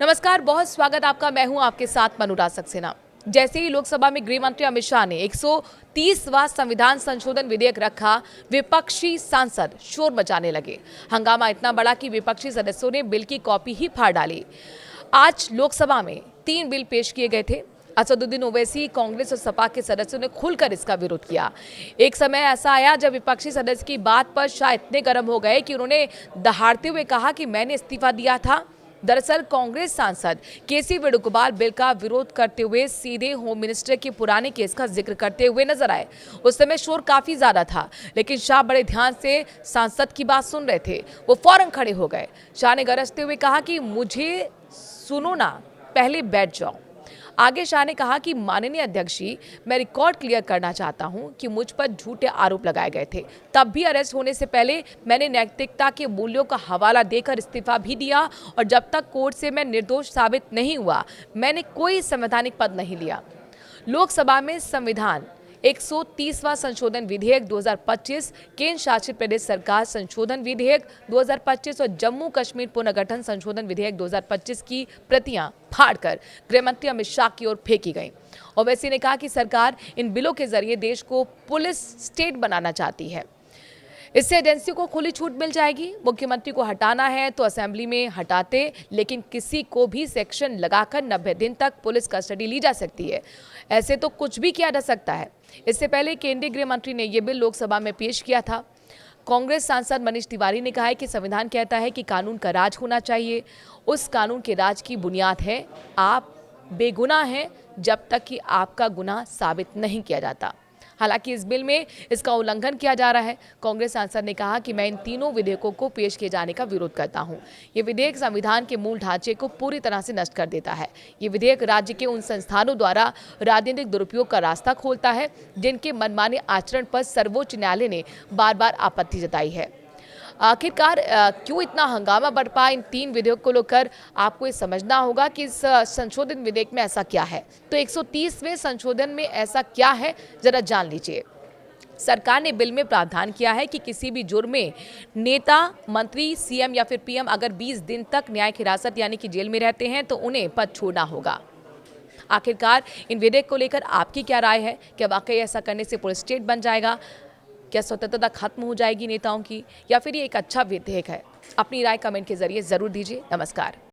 नमस्कार, बहुत स्वागत आपका। मैं हूं आपके साथ मनुराज सक्सेना। जैसे ही लोकसभा में गृह मंत्री अमित शाह ने 130वां संविधान संशोधन विधेयक रखा, विपक्षी सांसद शोर मचाने लगे। हंगामा इतना बड़ा कि विपक्षी सदस्यों ने बिल की कॉपी ही फाड़ डाली। आज लोकसभा में 3 बिल पेश किए गए थे। असदुद्दीन ओवैसी, कांग्रेस और सपा के सदस्यों ने खुलकर इसका विरोध किया। एक समय ऐसा आया जब विपक्षी सदस्य की बात पर शाह इतने गर्म हो गए कि उन्होंने दहाड़ते हुए कहा कि मैंने इस्तीफा दिया था। दरअसल कांग्रेस सांसद केसी वेणुगोपाल बिल का विरोध करते हुए सीधे होम मिनिस्टर के पुराने केस का जिक्र करते हुए नजर आए। उस समय शोर काफी ज्यादा था, लेकिन शाह बड़े ध्यान से सांसद की बात सुन रहे थे। वो फौरन खड़े हो गए। शाह ने गरजते हुए कहा कि मुझे सुनो ना, पहले बैठ जाओ। आगे शाह ने कहा कि माननीय अध्यक्ष जी, मैं रिकॉर्ड क्लियर करना चाहता हूं कि मुझ पर झूठे आरोप लगाए गए थे। तब भी अरेस्ट होने से पहले मैंने नैतिकता के मूल्यों का हवाला देकर इस्तीफा भी दिया और जब तक कोर्ट से मैं निर्दोष साबित नहीं हुआ, मैंने कोई संवैधानिक पद नहीं लिया। लोकसभा में संविधान 130वां संशोधन विधेयक 2025, केंद्र शासित प्रदेश सरकार संशोधन विधेयक 2025 और जम्मू कश्मीर पुनर्गठन संशोधन विधेयक 2025 की प्रतियां फाड़कर गृह मंत्री अमित शाह की ओर फेंकी गईं। ओवैसी ने कहा कि सरकार इन बिलों के जरिए देश को पुलिस स्टेट बनाना चाहती है। इससे एजेंसी को खुली छूट मिल जाएगी। मुख्यमंत्री को हटाना है तो असेंबली में हटाते, लेकिन किसी को भी सेक्शन लगाकर 90 दिन तक पुलिस कस्टडी ली जा सकती है। ऐसे तो कुछ भी किया जा सकता है। इससे पहले केंद्रीय गृह मंत्री ने यह बिल लोकसभा में पेश किया था। कांग्रेस सांसद मनीष तिवारी ने कहा है कि संविधान कहता है कि कानून का राज होना चाहिए। उस कानून के राज की बुनियाद है आप बेगुनाह हैं जब तक कि आपका गुनाह साबित नहीं किया जाता। हालांकि इस बिल में इसका उल्लंघन किया जा रहा है। कांग्रेस सांसद ने कहा कि मैं इन तीनों विधेयकों को पेश किए जाने का विरोध करता हूं। ये विधेयक संविधान के मूल ढांचे को पूरी तरह से नष्ट कर देता है। ये विधेयक राज्य के उन संस्थानों द्वारा राजनीतिक दुरुपयोग का रास्ता खोलता है जिनके मनमाने आचरण पर सर्वोच्च न्यायालय ने बार बार आपत्ति जताई है। आखिरकार क्यों इतना हंगामा बढ़ पाया इन 3 विधेयक को लेकर, आपको ये समझना होगा कि इस संशोधित विधेयक में ऐसा क्या है। तो 130वें संशोधन में ऐसा क्या है, जरा जान लीजिए। सरकार ने बिल में प्रावधान किया है कि किसी भी जुर्म में नेता, मंत्री, सीएम या फिर पीएम अगर 20 दिन तक न्यायिक हिरासत यानी कि जेल में रहते हैं तो उन्हें पद छोड़ना होगा। आखिरकार इन विधेयक को लेकर आपकी क्या राय है? क्या वाकई ऐसा करने से पुलिस स्टेट बन जाएगा? क्या स्वतंत्रता खत्म हो जाएगी नेताओं की, या फिर ये एक अच्छा विधेयक है? अपनी राय कमेंट के जरिए जरूर दीजिए। नमस्कार।